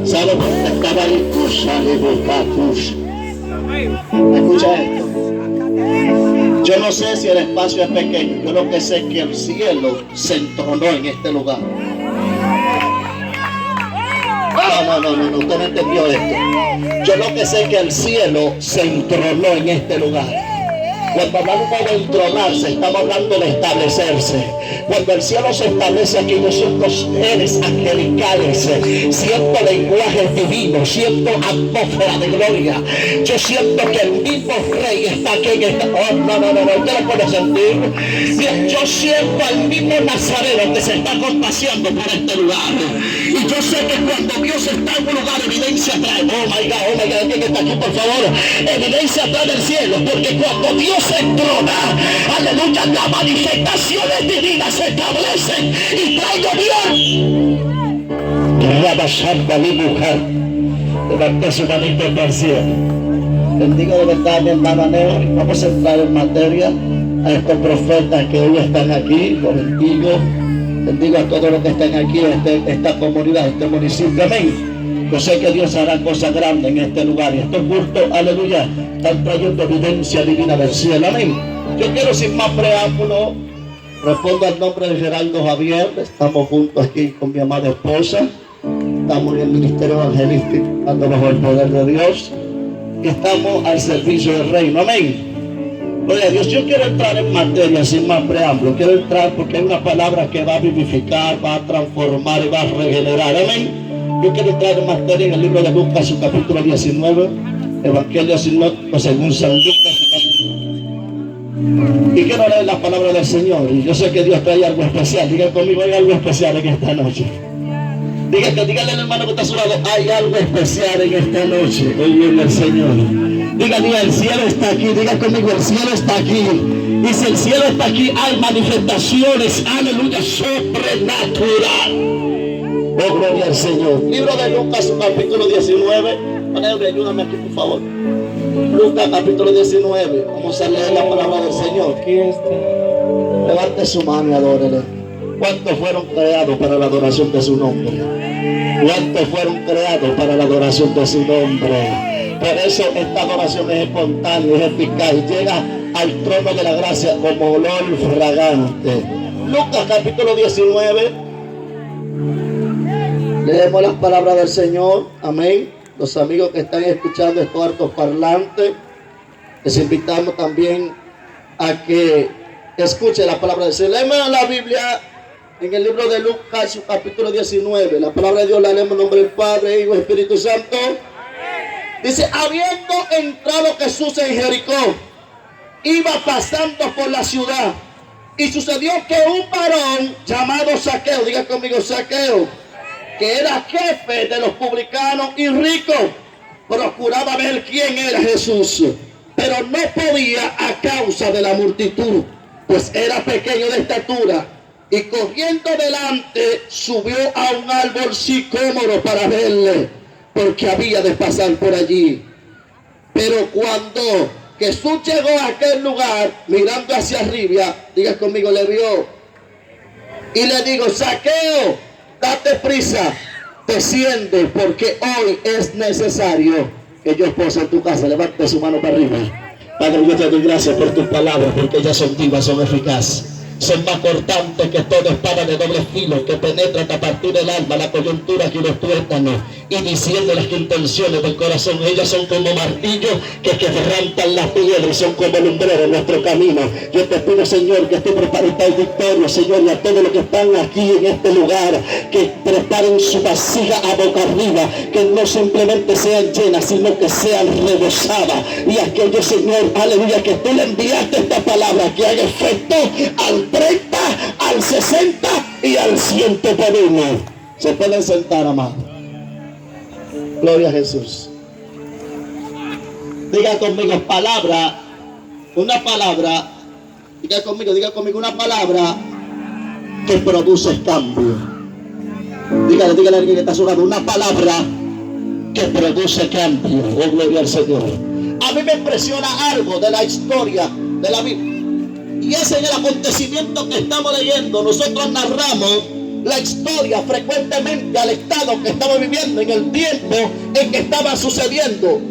¿Sabe dónde estaba el Kushalebukakush? Escucha esto. Yo no sé si el espacio es pequeño. Yo lo que sé es que el cielo se entronó en este lugar. No, usted no entendió esto. Yo lo que sé es que el cielo se entronó en este lugar. Cuando hablamos de entronarse, estamos hablando de establecerse. Cuando el cielo se establece aquí, yo siento seres angelicales, siento lenguajes divinos, siento atmósfera de gloria. Yo siento que el mismo Rey está aquí en esta... Oh, no, usted lo puede sentir. Bien, yo siento al mismo Nazareno que se está compaseando por este lugar. Y yo sé que cuando Dios está en un lugar, evidencia trae. Oh my God, ¿quién está aquí, por favor? Evidencia trae del cielo, porque cuando Dios se entrona, aleluya, las manifestaciones divinas se establecen y trae gloria. Rabashanda mi mujer, levanta su manito en el cielo. Bendigo de verdad mi hermana Neo. Vamos a entrar en materia a estos profetas que hoy están aquí. Los bendigo a todos los que están aquí, esta comunidad, este municipio. Amén. Yo sé que Dios hará cosas grandes en este lugar. Y estos cultos, aleluya, están trayendo evidencia divina del cielo. Amén. Yo quiero, sin más preámbulo, respondo al nombre de Geraldo Javier. Estamos juntos aquí con mi amada esposa. Estamos en el ministerio evangelístico, andando bajo el poder de Dios. Y estamos al servicio del reino. Amén. Gloria a Dios. Yo quiero entrar en materia sin más preámbulo. Quiero entrar porque hay una palabra que va a vivificar, va a transformar y va a regenerar. Amén. Yo quiero entrar en materia en el libro de Lucas, su capítulo 19, Evangelio según San Lucas, su capítulo. Y quiero leer la palabra del Señor. Y yo sé que Dios trae algo especial. Diga conmigo, hay algo especial en esta noche. Dígale al hermano que está a su lado, hay algo especial en esta noche. Hoy viene el Señor. Diga, el cielo está aquí. Diga conmigo, el cielo está aquí. Y si el cielo está aquí, hay manifestaciones, aleluya, sobrenatural. Oh, gloria al Señor. Libro de Lucas, su capítulo 19. Ayúdame aquí, por favor. Lucas, capítulo 19. Vamos a leer la palabra del Señor. Aquí está. Levante su mano y adórele. ¿Cuántos fueron creados para la adoración de su nombre? ¿Cuántos fueron creados para la adoración de su nombre? Por eso esta adoración es espontánea, es eficaz y llega al trono de la gracia como olor fragante. Lucas, capítulo 19. Leemos las palabras del Señor. Amén. Los amigos que están escuchando estos hartos parlantes, les invitamos también a que escuchen la palabra del Señor. Leemos la Biblia en el libro de Lucas, su capítulo 19. La palabra de Dios la leemos en nombre del Padre, Hijo y Espíritu Santo. Dice, habiendo entrado Jesús en Jericó, iba pasando por la ciudad. Y sucedió que un varón llamado Zaqueo, diga conmigo Zaqueo, que era jefe de los publicanos y ricos, procuraba ver quién era Jesús, pero no podía a causa de la multitud, pues era pequeño de estatura, y corriendo delante subió a un árbol sicómoro para verle, porque había de pasar por allí. Pero cuando Jesús llegó a aquel lugar, mirando hacia arriba, diga conmigo, le vio y le digo, Zaqueo, date prisa, desciende, porque hoy es necesario que yo pose en tu casa. Levante su mano para arriba. Padre, yo te doy gracias por tus palabras, porque ellas son vivas, son eficaces. Son más cortantes que toda espada de doble filo, que penetra hasta partir el alma, la coyuntura y los tuétanos, y diciendo las intenciones del corazón. Ellas son como martillos que quebrantan las piedras, son como lumbreros en nuestro camino. Yo te pido, Señor, que tú prepares tal victoria, Señor, y a todos los que están aquí en este lugar, que preparen su vasija a boca arriba, que no simplemente sean llenas, sino que sean rebosadas. Y aquellos, Señor, aleluya, que tú le enviaste esta palabra, que haga efecto al 30, al 60 y al 100 por uno. Se pueden sentar, amado. Gloria a Jesús. Diga conmigo palabra, una palabra. Diga conmigo una palabra que produce cambio. Dígale a alguien que está a su lado, una palabra que produce cambio. Oh, gloria al Señor. A mí me impresiona algo de la historia de la Biblia. Y es en el acontecimiento que estamos leyendo. Nosotros narramos la historia frecuentemente al estado que estaba viviendo en el tiempo en que estaba sucediendo.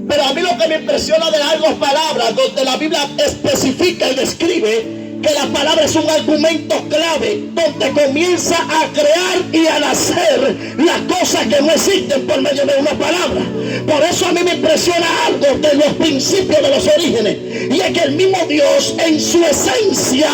Pero a mí lo que me impresiona de las dos palabras donde la Biblia especifica y describe que la palabra es un argumento clave donde comienza a crear y a nacer las cosas que no existen por medio de una palabra. Por eso a mí me impresiona algo de los principios de los orígenes, y es que el mismo Dios en su esencia,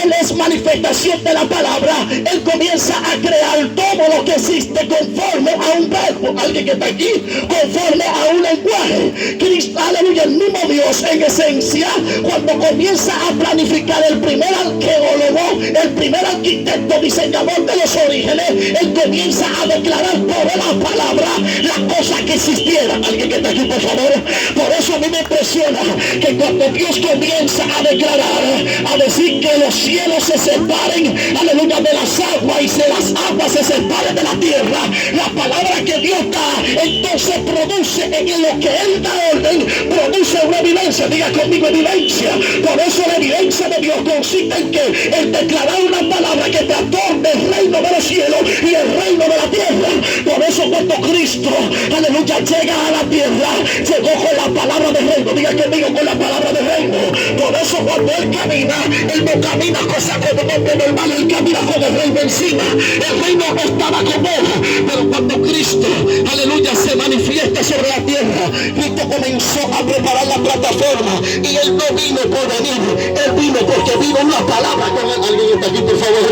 Él es manifestación de la palabra. Él comienza a crear todo lo que existe conforme a un verbo. Alguien que está aquí, conforme a un lenguaje. Cristo, aleluya, el mismo Dios en esencia, cuando comienza a planificar el primer arqueólogo, el primer arquitecto, diseñador de los orígenes, él comienza a declarar por la palabra las cosas que existieran. Alguien que está aquí, por favor. Por eso a mí me impresiona que cuando Dios comienza a declarar, a decir que los cielos se separen, aleluya, de las aguas, y se las aguas se separen de la tierra, la palabra que Dios da, entonces produce en lo que Él da orden, produce una evidencia. Diga conmigo, evidencia. Por eso la evidencia de Dios consiste en que el declarar una palabra que te adorne el reino de los cielos y el reino de la tierra. Por eso cuando Cristo, aleluya, llega a la tierra, llegó con la palabra del reino. Diga conmigo, con la palabra del reino. Por eso cuando Él camina, Él no camina cosa como un hombre normal, Él camina con el reino encima. El reino no estaba con Él, pero cuando Cristo, aleluya, se manifiesta sobre la tierra, Cristo comenzó a preparar la plataforma, y Él no vino por venir, Él vino porque vino una palabra con Él. Alguien está aquí, por favor.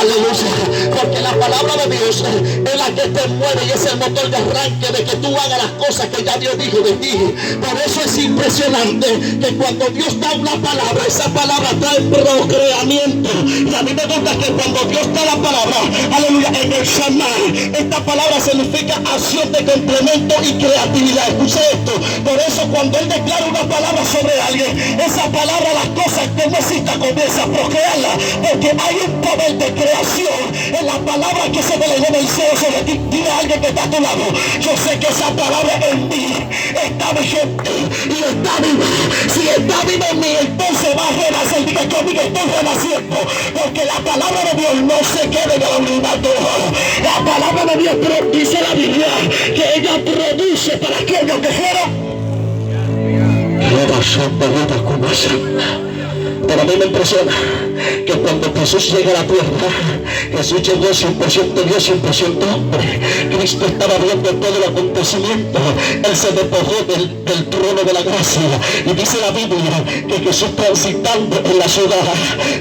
Aleluya. Porque la palabra de Dios es la que te mueve y es el motor de arranque de que tú hagas las cosas que ya Dios dijo de ti. Por eso es impresionante que cuando Dios da una palabra, esa palabra trae procreamiento. Y a mí me gusta que cuando Dios da la palabra, aleluya, en el Shammah, esta palabra significa acción de complemento y creatividad. Escuche esto. Por eso cuando Él declara una palabra sobre alguien, esa palabra, las cosas que no existen, comienza a procrearla, porque hay un poder de creación en la palabra que se delegó del cielo sobre ti. Dile a alguien que está a tu lado: yo sé que esa palabra en mí está vigente y está viva. Si está viva en mí, entonces va a renacer. Diga conmigo, estoy renaciendo, porque la palabra de Dios no se queda en el anonimato. La palabra de Dios dice la Biblia que ella produce para aquellos que fueron. Pero a mí me impresiona que cuando Jesús llega a la tierra, Jesús llegó 100% Dios, 100% hombre. Cristo estaba viendo todo el acontecimiento. Él se despojó del trono de la gracia, y dice la Biblia que Jesús, transitando en la ciudad,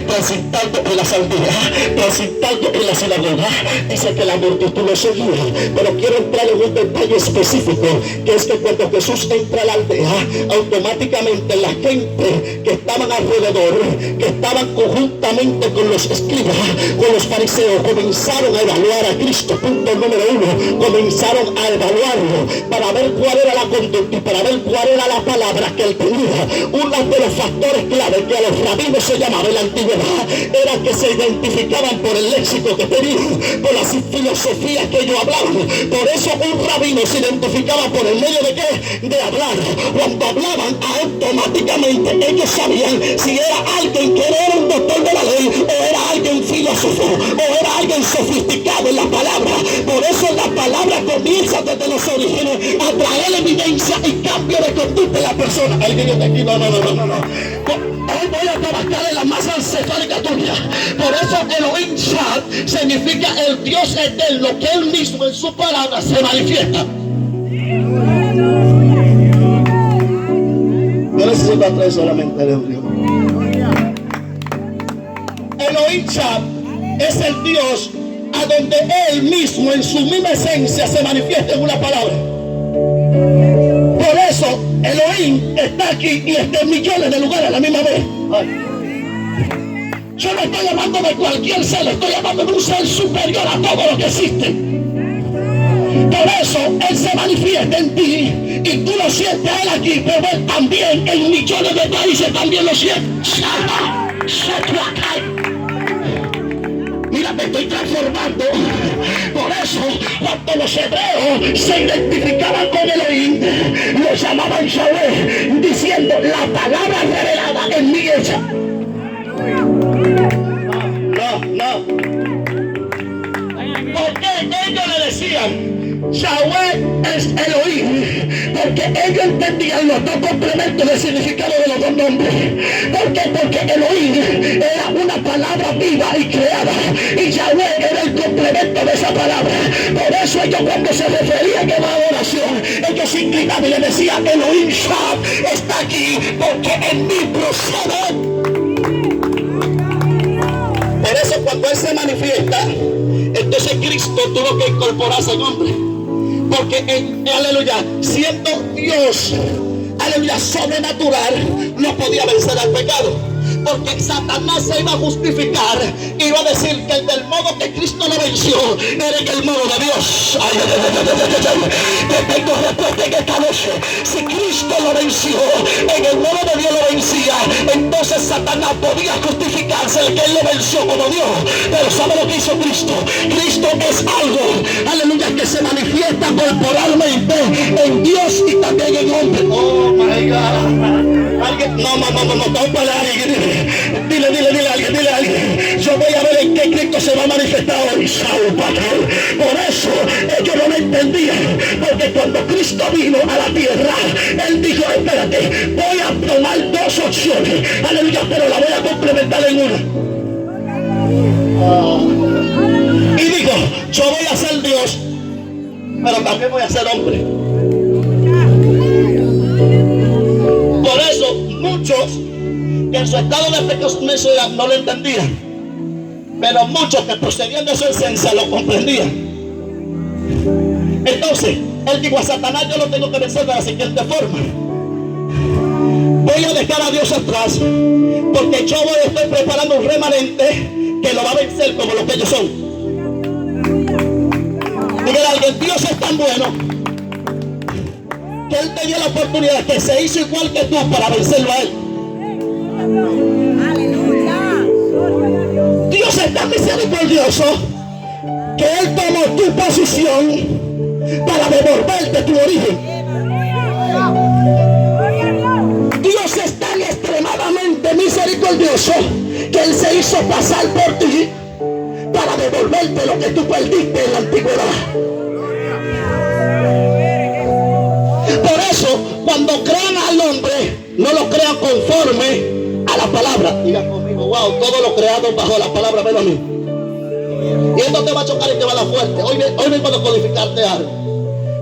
transitando en las aldeas, transitando en la sinagoga, dice que la multitud lo seguía. Pero quiero entrar en un detalle específico, que es que cuando Jesús entra a la aldea, automáticamente la gente que estaban alrededor, que estaban conjuntamente con los escribas, con los fariseos, comenzaron a evaluar a Cristo. Punto número 1, comenzaron a evaluarlo para ver cuál era la conducta y para ver cuál era la palabra que él tenía. Uno de los factores clave que a los rabinos se llamaba en la antigüedad era que se identificaban por el léxico que tenían, por las filosofías que ellos hablaban. Por eso un rabino se identificaba por el medio de qué, de hablar. Cuando hablaban, automáticamente ellos sabían si era alguien que era un doctor de la ley, o era alguien filósofo, o era alguien sofisticado en la palabra. Por eso la palabra comienza desde los orígenes a traer evidencia y cambio de conducta en la persona. Alguien está aquí, no. Hoy voy a trabajar en la masa encefálica tuya. Por eso Elohim Shad significa el Dios eterno, que Él mismo en su palabra se manifiesta. Yo necesito atraer solamente el Elohim. Elohim Shad es el Dios a donde Él mismo en su misma esencia se manifiesta en una palabra. Por eso Elohim está aquí y está en millones de lugares a la misma vez. Yo no estoy hablando de cualquier ser, estoy hablando de un ser superior a todo lo que existe. Por eso Él se manifiesta en ti y tú lo sientes a Él aquí, pero Él también en millones de países también lo siente. Mira, me estoy transformando. Por eso, cuando los hebreos se identificaban con Elohim, lo llamaban Yahweh, diciendo: la palabra revelada en mí hecha. No. ellos le decían Yahweh es Elohim, porque ellos entendían los dos complementos del significado de los dos nombres. ¿Por qué? Porque Elohim era una palabra viva y creada, y Yahweh era el complemento de esa palabra. Por eso ellos, cuando se referían a la adoración, ellos se inclinaban y le decían Elohim Shad está aquí, porque en mí procede. Por eso cuando Él se manifiesta, entonces Cristo tuvo que incorporarse en hombre. Porque aleluya, siendo Dios, aleluya, sobrenatural, no podía vencer al pecado. Porque Satanás se iba a justificar, iba a decir que del modo que Cristo lo venció era en el modo de Dios. Te tengo respuesta en esta noche. Si Cristo lo venció, en el modo de Dios lo vencía, entonces Satanás podía justificarse el que Él lo venció como Dios. Pero ¿sabe lo que hizo Cristo? Cristo es algo, aleluya, que se manifiesta corporalmente en Dios y también en hombre. Oh my God. Alguien, no, para alguien. Dile a alguien. Yo voy a ver en qué Cristo se va a manifestar hoy. Por eso ellos no lo entendían. Porque cuando Cristo vino a la tierra, Él dijo, espérate, voy a tomar dos opciones. Aleluya, pero la voy a complementar en una. Y dijo, yo voy a ser Dios, pero también voy a ser hombre. Por eso muchos que en su estado de pecaminosidad no lo entendían, pero muchos que procedían de su esencia lo comprendían. Entonces Él dijo a Satanás, yo lo tengo que vencer de la siguiente forma: voy a dejar a Dios atrás, porque yo estoy preparando un remanente que lo va a vencer como lo que ellos son. Dígale a alguien, Dios es tan bueno que Él tenía la oportunidad, que se hizo igual que tú para vencerlo a Él. Dios es tan misericordioso que Él tomó tu posición para devolverte tu origen. Dios es tan extremadamente misericordioso que Él se hizo pasar por ti para devolverte lo que tú perdiste en la antigüedad. Por eso, cuando crean al hombre, no lo crean conforme a la palabra. Diga conmigo, wow, todo lo creado bajo la palabra, ven a mí. Y esto te va a chocar y te va a dar fuerte. Hoy vengo a codificarte algo.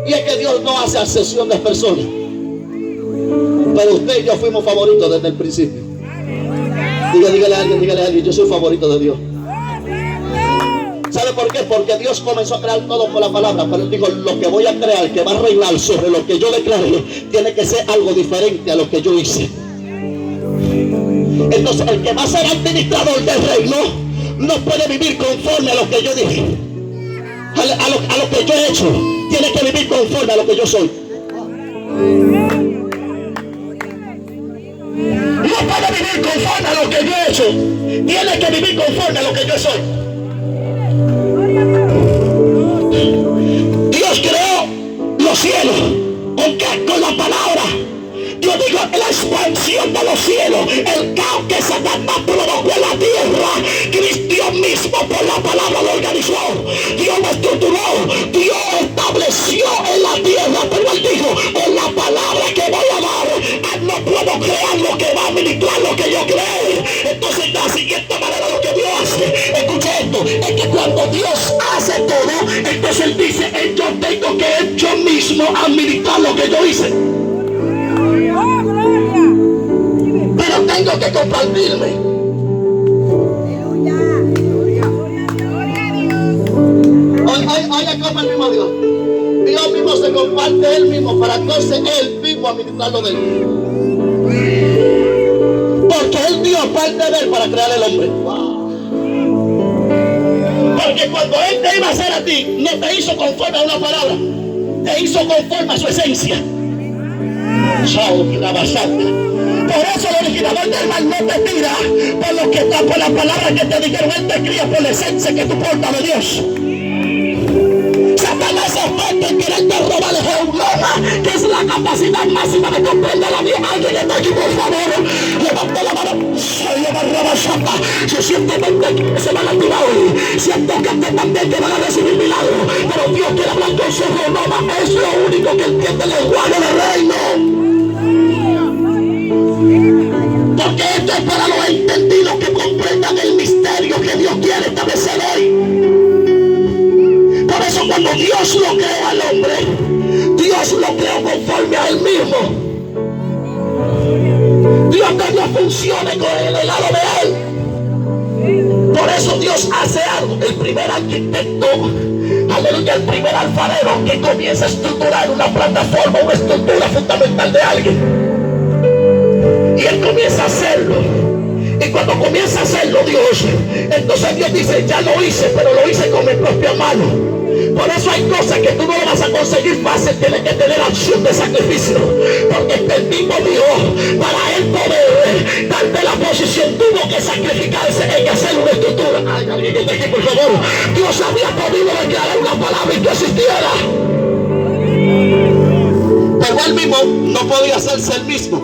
Y es que Dios no hace excepción de personas. Pero usted y yo fuimos favoritos desde el principio. Dígale a alguien, yo soy favorito de Dios. ¿Sabe por qué? Porque Dios comenzó a crear todo por la palabra, pero Él dijo, lo que voy a crear, que va a reinar sobre lo que yo declaré, tiene que ser algo diferente a lo que yo hice. Entonces el que va a ser administrador del reino no puede vivir conforme a lo que yo dije, a lo que yo he hecho. Tiene que vivir conforme a lo que yo soy. No puede vivir conforme a lo que yo he hecho. Tiene que vivir conforme a lo que yo soy. Dios creó los cielos. ¿Con qué? Con la palabra. Dios dijo, la expansión de los cielos, el caos que Satanás provocó en la tierra, Dios mismo por la palabra lo organizó. Dios lo estructuró, Dios estableció en la tierra, pero Él dijo, en la palabra que voy a dar, no puedo crear lo que va a administrar lo que yo creo. Entonces de la siguiente manera lo que Dios hace, escuche esto, es que cuando Dios hace todo, entonces Él dice, yo tengo que yo mismo administrar lo que yo hice. Pero tengo que compartirme. Oye, como el mismo Dios. Dios mismo se comparte Él mismo para entonces Él mismo administrarlo de Él. Porque Él dio parte de Él para crear el hombre. Wow. Porque cuando Él te iba a hacer a ti, no te hizo conforme a una palabra, te hizo conforme a su esencia. Chao, la basata. Por eso el originador del mal no te tira por lo que está, por las palabras que te dijeron. Él te cría por la esencia que tú portas de Dios. Satanás es fuerte en quererte robar el Jehová. que es la capacidad máxima de comprender a Dios. Alguien está aquí, por favor, levante la mano. Yo siento gente que se van a activar hoy, siento gente también que van a recibir milagros, pero Dios quiere hablar con su renoma. Es lo único que entiende el lenguaje del reino. Porque esto es para los entendidos que comprendan el misterio que Dios quiere establecer hoy. Por eso cuando Dios lo creó al hombre, Dios lo creó conforme a él mismo. Dios tenía funciones con el lado de él. Por eso Dios hace algo. El primer arquitecto, aleluya, el primer alfarero que comienza a estructurar una plataforma, una estructura fundamental de alguien. Y él comienza a hacerlo. Y cuando comienza a hacerlo Dios, entonces Dios dice, ya lo hice, pero lo hice con mi propia mano. Por eso hay cosas que tú no vas a conseguir fácil. Tienes que tener acción de sacrificio. Porque el mismo Dios, para él poder darte la posición, tuvo que sacrificarse en hacer una estructura. Ay, alguien que esté aquí, por favor. Dios había podido declarar una palabra y que existiera. Pero él mismo no podía hacerse el mismo.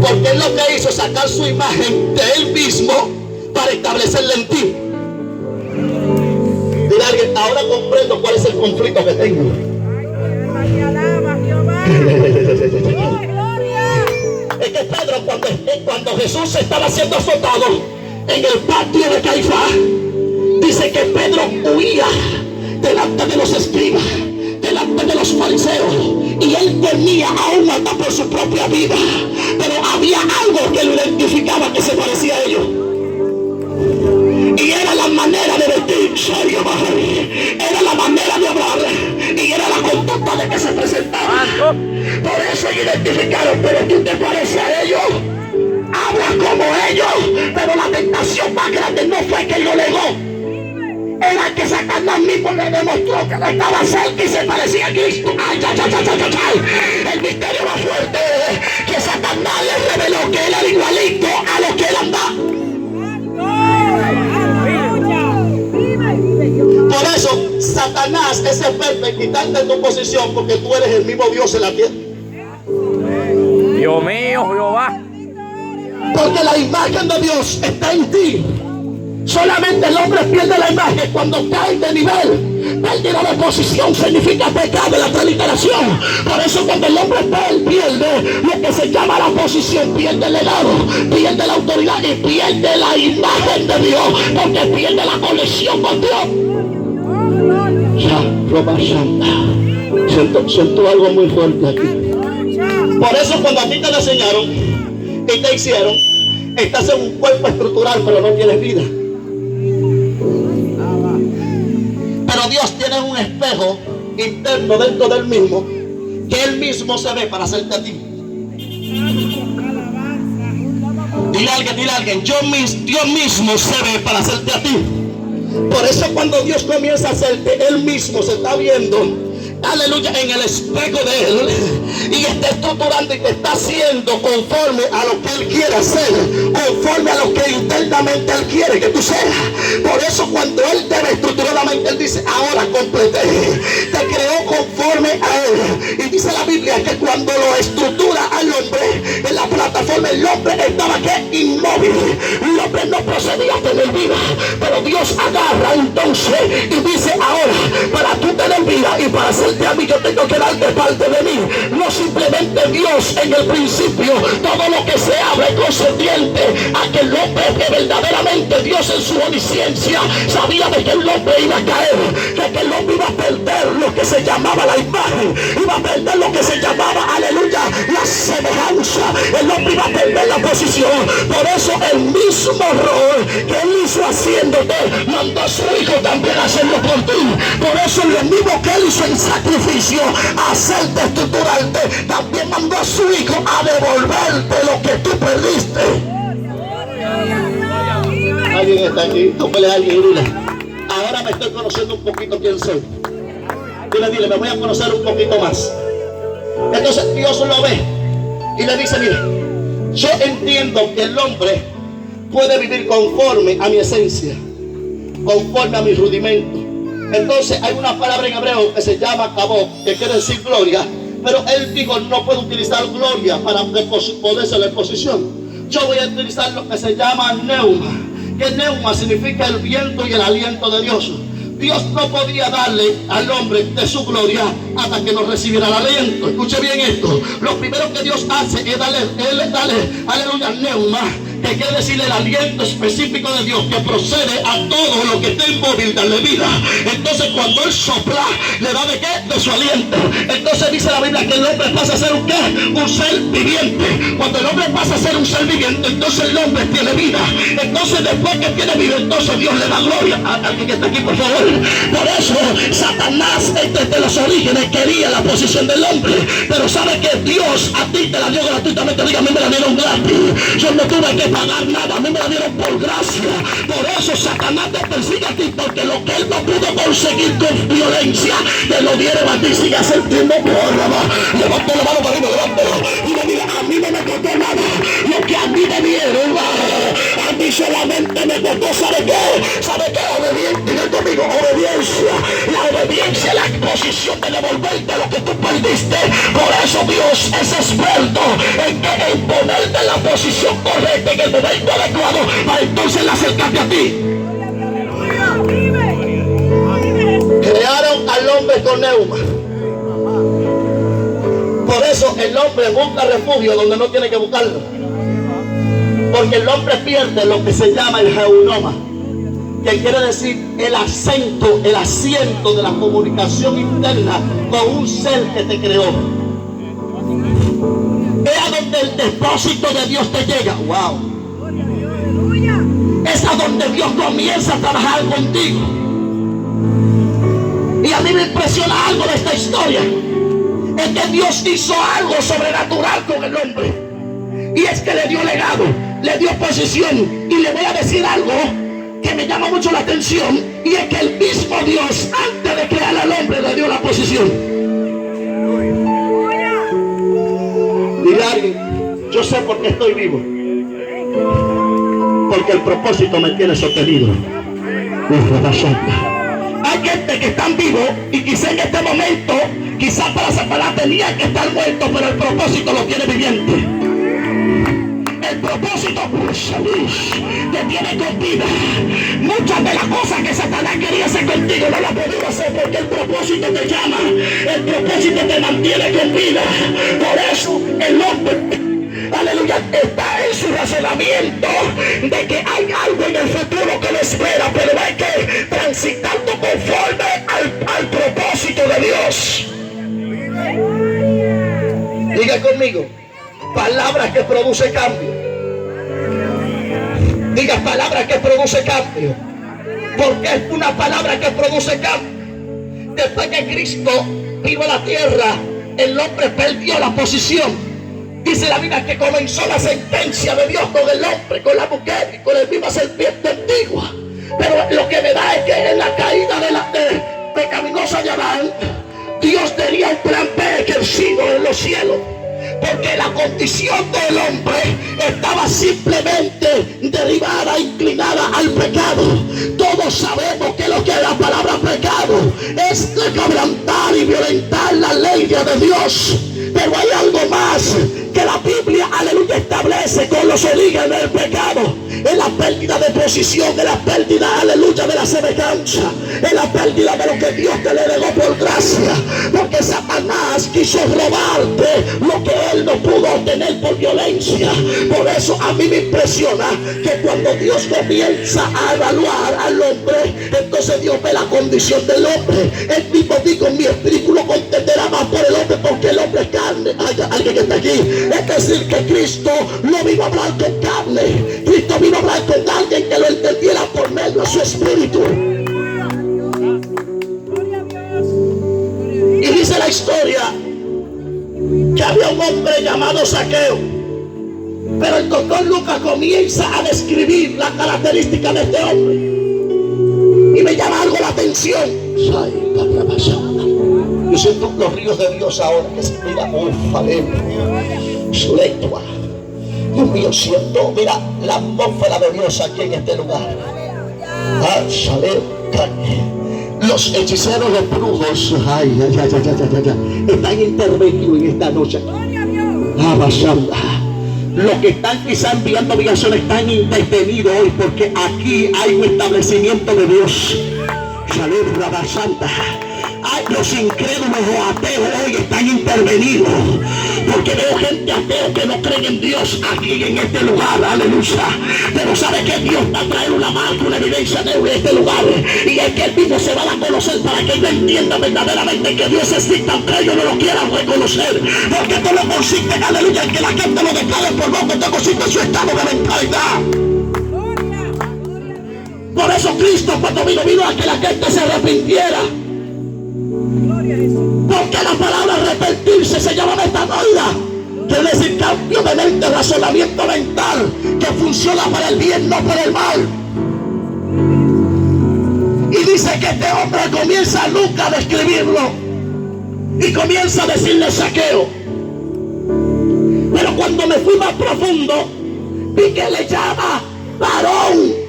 Porque él lo que hizo es sacar su imagen de él mismo para establecerla en ti. Dile a alguien, ahora comprendo cuál es el conflicto que tengo. Es que Pedro, cuando Jesús estaba siendo azotado en el patio de Caifás, dice que Pedro huía delante de los escribas, delante de los fariseos, y él temía aún hasta por su propia vida. Pero había algo que lo identificaba, que se parecía a ellos, y era la manera de vestirse, era la manera de hablar, y era la conducta de que se presentaba. Por eso identificaron, pero tú te pareces a ellos, hablas como ellos. Pero la tentación más grande no fue que lo negó, era que Satanás mismo le demostró que no estaba cerca y se parecía a Cristo. Ay, ay, ay, ay, ay, ay. El misterio más fuerte es que Satanás le reveló que él era igualito a lo que él andaba. Por eso Satanás es experto en quitarte tu posición, porque tú eres el mismo Dios en la tierra. Dios mío, Jehová. Porque la imagen de Dios está en ti. Solamente el hombre pierde la imagen cuando cae de nivel. Pérdida de posición significa pecado en la transliteración. Por eso cuando el hombre pierde lo que se llama la posición, pierde el legado, pierde la autoridad y pierde la imagen de Dios, porque pierde la conexión con Dios. Siento algo muy fuerte aquí. Por eso cuando a ti te lo enseñaron y te hicieron, estás en un cuerpo estructural pero no tienes vida. Pero Dios tiene un espejo interno dentro del mismo, que él mismo se ve para hacerte a ti. Dile a alguien, Dios mismo se ve para hacerte a ti. Por eso cuando Dios comienza a hacerte, él mismo se está viendo, aleluya, en el espejo de él, y está estructurando y te está haciendo conforme a lo que él quiere hacer, conforme a lo que internamente él quiere que tú seas. Por eso cuando él te ve estructuradamente, él dice, ahora completé, te creó conforme a él. Y dice la Biblia que cuando lo estructura al hombre en la plataforma, el hombre estaba que inmóvil, el hombre no procedía a tener vida. Pero Dios agarra entonces y dice, ahora para tú tener vida y para hacerte a mí, yo tengo que darte parte de mí. No simplemente Dios en el principio, todo lo que se abre concerniente a que el hombre, que verdaderamente Dios en su omnisciencia sabía de que el hombre iba a caer, de que el hombre iba a perder lo que se llamaba la imagen, iba a perder lo que se llamaba, aleluya, la semejanza. El hombre iba a perder la posición. Por eso el mismo rol que él hizo haciéndote, mandó a su hijo también a hacerlo por ti. Por eso lo mismo que él hizo en sacrificio, a hacerte estructurarte, también mandó a su hijo a devolverte lo que tú perdiste. Alguien está aquí, tómale a alguien y dile, ahora me estoy conociendo un poquito quién soy. Dile, me voy a conocer un poquito más. Entonces Dios lo ve y le dice, mira, yo entiendo que el hombre puede vivir conforme a mi esencia, conforme a mis rudimentos. Entonces hay una palabra en hebreo que se llama kabod, que quiere decir gloria. Pero él dijo, no puedo utilizar gloria para ponerse la exposición. Yo voy a utilizar lo que se llama neuma. Que neuma significa el viento y el aliento de Dios. Dios no podía darle al hombre de su gloria hasta que no recibiera el aliento. Escuche bien esto. Lo primero que Dios hace es darle, aleluya, neuma, que quiere decir el aliento específico de Dios que procede a todo lo que esté inmóvil, darle vida. Entonces cuando Él sopla, le da de qué? De su aliento. Entonces dice la Biblia que el hombre pasa a ser un qué? Un ser viviente. Cuando el hombre pasa a ser un ser viviente, entonces el hombre tiene vida. Entonces después que tiene vida, entonces Dios le da gloria. Alguien que está aquí, por favor. Por eso Satanás desde los orígenes quería la posición del hombre. Pero sabe que Dios a ti te la dio gratuitamente. Diga, a mí me la dieron gratis. Yo no tuve que pagar nada, a mí me la dieron por gracia. Por eso Satanás te persigue a ti, porque lo que él no pudo conseguir con violencia, te lo dieron a ti. Sigue sintiendo por levanta la mano para arriba, levántalo. Y mira, a mí no me costó nada. Lo que a mí me dieron, a mí solamente me costó, ¿sabe qué? ¿Sabe qué? Obediencia, diga conmigo, obediencia. La obediencia es la exposición de devolverte lo que tú perdiste. Por eso Dios es experto en ponerte en la posición correcta, en el momento adecuado, para entonces acercarte a ti. Crearon al hombre con neuma. Por eso el hombre busca refugio donde no tiene que buscarlo. Porque el hombre pierde lo que se llama el geunoma, que quiere decir el acento, el asiento de la comunicación interna con un ser que te creó. Es a donde el depósito de Dios te llega. Wow. Es a donde Dios comienza a trabajar contigo. Y a mí me impresiona algo de esta historia. Es que Dios hizo algo sobrenatural con el hombre. Y es que le dio legado, le dio posición. Y le voy a decir algo que me llama mucho la atención. Y es que el mismo Dios, antes de crear al hombre, le dio la posición. Dirá alguien, yo sé por qué estoy vivo. Porque el propósito me tiene sostenido. Hay gente que están vivos y quizá en este momento, quizás para Satanás tenía que estar muerto, pero el propósito lo tiene viviente. El propósito te tiene con vida. Muchas de las cosas que Satanás quería hacer contigo no las podía hacer, porque el propósito te llama, el propósito te mantiene con vida. Por eso el hombre, aleluya, está en su razonamiento de que hay algo en el futuro que lo espera, pero hay que transitando conforme al propósito de Dios. Diga conmigo, palabras que produce cambio. Diga, palabras que produce cambio. Porque es una palabra que produce cambio. Después que Cristo vino a la tierra, el hombre perdió la posición. Dice la Biblia que comenzó la sentencia de Dios con el hombre, con la mujer y con la misma serpiente antigua. Pero lo que me da es que en la caída de la pecaminosa de Adán, Dios tenía un plan B ejercido en los cielos. Porque la condición del hombre estaba simplemente derivada, inclinada al pecado. Todos sabemos que lo que es la palabra pecado es quebrantar y violentar la ley de Dios. Pero hay algo más que la Biblia, aleluya, establece con los orígenes del pecado. Es la pérdida de posición, es la pérdida, aleluya, de la semejanza, es la pérdida de lo que Dios te le legó por gracia. Porque Satanás quiso robarte lo que él no pudo obtener por violencia. Por eso a mí me impresiona que cuando Dios comienza a evaluar al hombre, entonces Dios ve la condición del hombre. Él mismo dijo, mi espíritu lo contenderá más por el hombre, porque el hombre es carne. Hay alguien que está aquí. Es decir, que Cristo no vino a hablar con carne. Cristo vino a hablar con alguien que lo entendiera por medio de su espíritu. Y dice la historia que había un hombre llamado Zaqueo. Pero el doctor Lucas comienza a describir las características de este hombre. Y me llama algo la atención. Yo siento los ríos de Dios ahora que se mira, Dios mío, siento, mira, la atmósfera de Dios aquí en este lugar. Los hechiceros, los brujos, están intervenidos en esta noche. Los que están quizá enviando migración están intervenidos hoy, porque aquí hay un establecimiento de Dios. Santa. Ay, los incrédulos o ateos hoy están intervenidos, porque veo gente atea que no creen en Dios aquí en este lugar, aleluya. Pero sabe que Dios va a traer una marca, una evidencia de este lugar, y es que el mismo se va a conocer para que ellos entiendan verdaderamente que Dios existe, aunque ellos no lo quieran reconocer, porque esto no consiste, aleluya, en que la gente lo declare por boca, esto consiste en su estado de mentalidad. Por eso Cristo cuando vino a que la gente se arrepintiera, porque la palabra arrepentirse se llama metanoia, quiere decir cambio de mente, razonamiento mental, que funciona para el bien, no para el mal. Y dice que este hombre comienza nunca a describirlo y comienza a decirle Zaqueo. Pero cuando me fui más profundo, vi que le llama varón.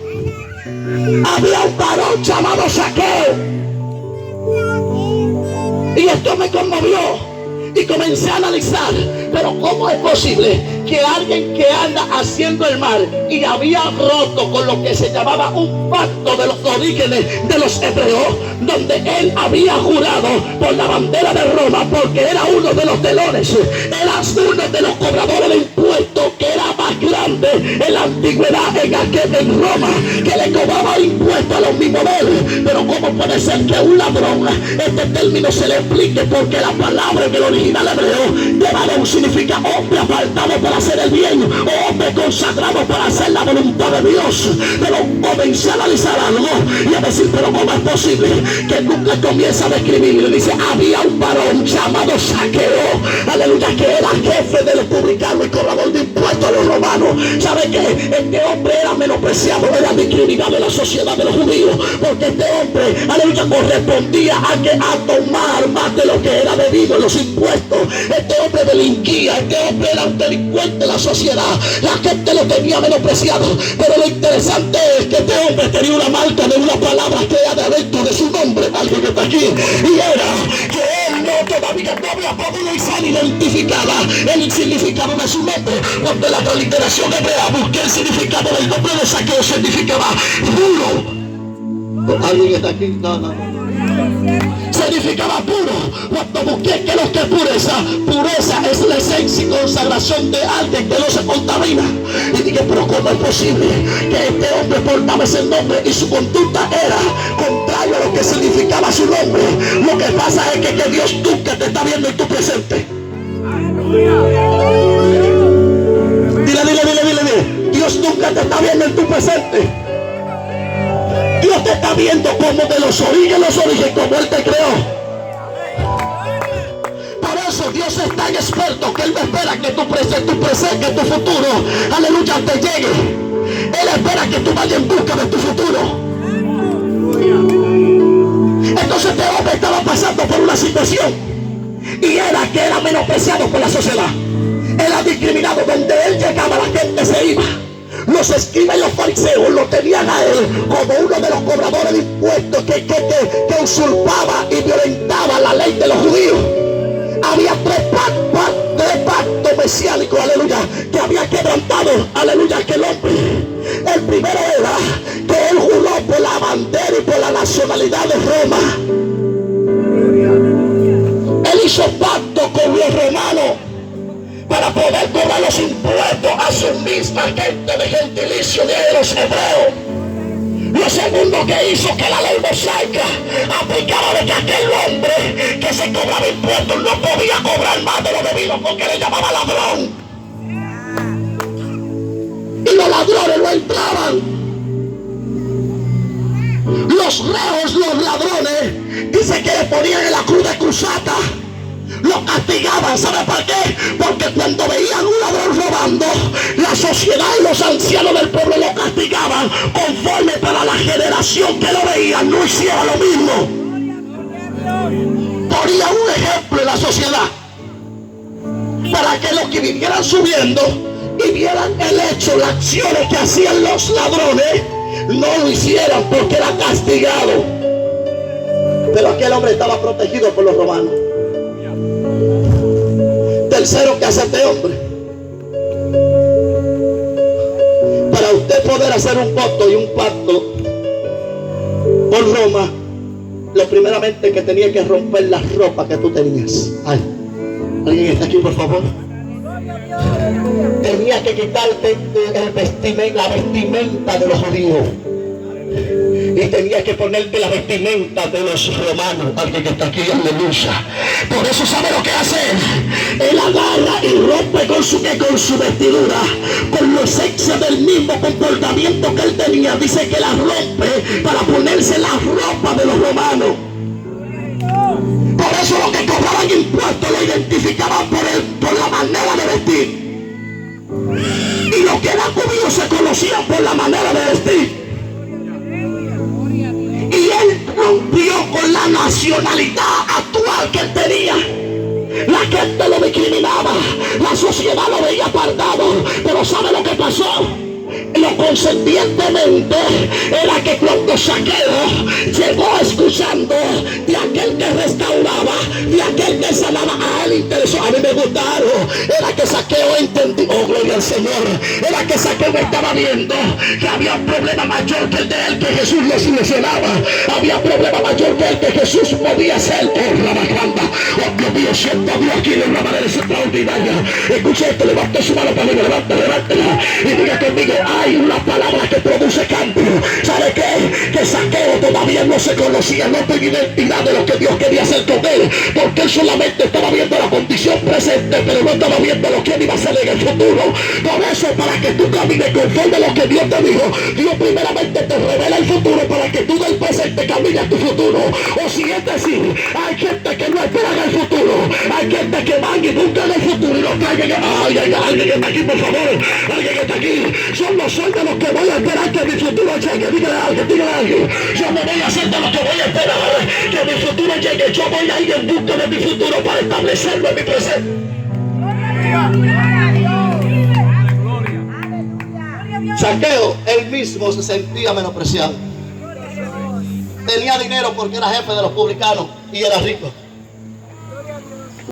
Había un varón llamado Zaqueo. Y esto me conmovió y comencé a analizar, pero ¿cómo es posible que alguien que anda haciendo el mal y había roto con lo que se llamaba un pacto de los orígenes de los hebreos, donde él había jurado por la bandera de Roma, porque era uno de los telones, era uno de los cobradores de impuestos, que era más grande en la antigüedad en Roma, que le cobraba impuestos a los mismos de él? Pero ¿cómo puede ser que un ladrón, este término se le explique? Porque la palabra en el original hebreo de varón significa hombre apartado para hacer el bien, o hombre consagrado para hacer la voluntad de Dios. Pero comencé a analizar algo y a decir, pero ¿cómo es posible que nunca comienza a describir? Y le dice, había un varón llamado Zaqueo, aleluya, que era jefe de los publicanos y cobrador de impuestos a los romanos. ¿Sabe qué? Este hombre era menospreciado, era discriminado en la sociedad de los judíos, porque este hombre, aleluya, correspondía a tomar más de lo que era debido en los impuestos. Este hombre delinquía, este hombre era un delincuente en la sociedad, la gente lo tenía menospreciado. Pero lo interesante es que este hombre tenía una marca de una palabra que era de adentro de su nombre, alguien que está aquí, y era que él todavía no había podido identificar el significado de su nombre. Cuando la transliteración hebrea busqué el significado del nombre de Zaqueo, significaba puro. ¿Alguien está aquí? No. Significaba puro. Cuando busqué que lo que es pureza es la esencia y consagración de alguien que no se contamina. Y dije, pero ¿cómo es posible que este hombre portaba ese nombre y su conducta era contrario a lo que significaba su nombre? Lo que pasa es que Dios nunca te está viendo en tu presente. Dile. Dios nunca te está viendo en tu presente. Dios te está viendo como de los orígenes, como Él te creó. Por eso Dios es tan experto que Él no espera que tu presente, que tu futuro, aleluya, te llegue. Él espera que tú vayas en busca de tu futuro. Entonces este hombre estaba pasando por una situación, y era que era menospreciado por la sociedad. Era discriminado. Donde él llegaba, la gente se iba. Los escribas y los fariseos lo tenían a él como uno de los cobradores de impuestos que usurpaba y violentaba la ley de los judíos. Había tres pactos mesiánicos, aleluya, que había quebrantado, aleluya, aquel hombre. El primero era que él juró por la bandera y por la nacionalidad de Roma. Él hizo pacto con los romanos para poder cobrar los impuestos a su misma gente de gentilicio de los hebreos. Lo segundo que hizo, que la ley mosaica aplicaba de que aquel hombre que se cobraba impuestos no podía cobrar más de lo debido, porque le llamaba ladrón. Y los ladrones no entraban. Los reos, los ladrones, dice que le ponían en la cruz de cruzata. Lo castigaban. ¿Sabe por qué? Porque cuando veían un ladrón robando, la sociedad y los ancianos del pueblo lo castigaban conforme para la generación que lo veían no hiciera lo mismo. Ponía un ejemplo en la sociedad para que los que vinieran subiendo y vieran el hecho, las acciones que hacían los ladrones, no lo hicieran, porque era castigado. Pero aquel hombre estaba protegido por los romanos. Tercero, ¿qué hace este hombre? Para usted poder hacer un voto y un pacto por Roma, lo primeramente que tenía que romper las ropas que tú tenías. Ay, ¿alguien está aquí, por favor? Tenía que quitarte la vestimenta de los judíos. Y tenía que ponerte la vestimenta de los romanos. Alguien que está aquí, aleluya. Por eso, ¿sabe lo que hace? Él agarra y rompe con su vestidura, con los exes del mismo comportamiento que él tenía. Dice que la rompe para ponerse la ropa de los romanos. Por eso los que cobraban impuestos lo identificaban por la manera de vestir. Y los que eran judíos se conocían por la manera de vestir. Y él rompió con la nacionalidad actual que él tenía. La gente lo discriminaba, la sociedad lo veía apartado. Pero ¿sabe lo que pasó? Lo consentientemente era que cuando Zaqueo llegó escuchando de aquel que restauraba, de aquel que sanaba, a él interesó. A mí me gustaron. Era que Zaqueo entendió, oh gloria al Señor, era que Zaqueo estaba viendo que había un problema mayor que el de él, que Jesús le solucionaba. Había un problema mayor que el que Jesús podía hacer. Oh, la bajanda, oh Dios mío, siento a Dios aquí de una manera extraordinaria. Escuche esto, levante su mano para mí, levántela y diga conmigo: hay una palabra que produce cambio. ¿Sabe qué? Que Zaqueo todavía no se conocía, no tenía identidad de lo que Dios quería hacer con él, porque él solamente estaba viendo la condición presente, pero no estaba viendo lo que él iba a hacer en el futuro. Por eso, para que tú camines conforme a lo que Dios te dijo, Dios primeramente te revela el futuro para que tú del presente camines a tu futuro. O si es decir, hay gente que no espera en el futuro, hay gente que van y buscan el futuro y lo traigan. Ay, alguien que está aquí, por favor, alguien que está aquí. Son los sueños los que voy a esperar que mi futuro llegue. Dígale a alguien. Yo no voy a hacer de lo que voy a esperar que mi futuro llegue. Yo voy a ir en busca de mi futuro para establecerlo en mi presente. Zaqueo, él mismo se sentía menospreciado. Tenía dinero porque era jefe de los publicanos y era rico.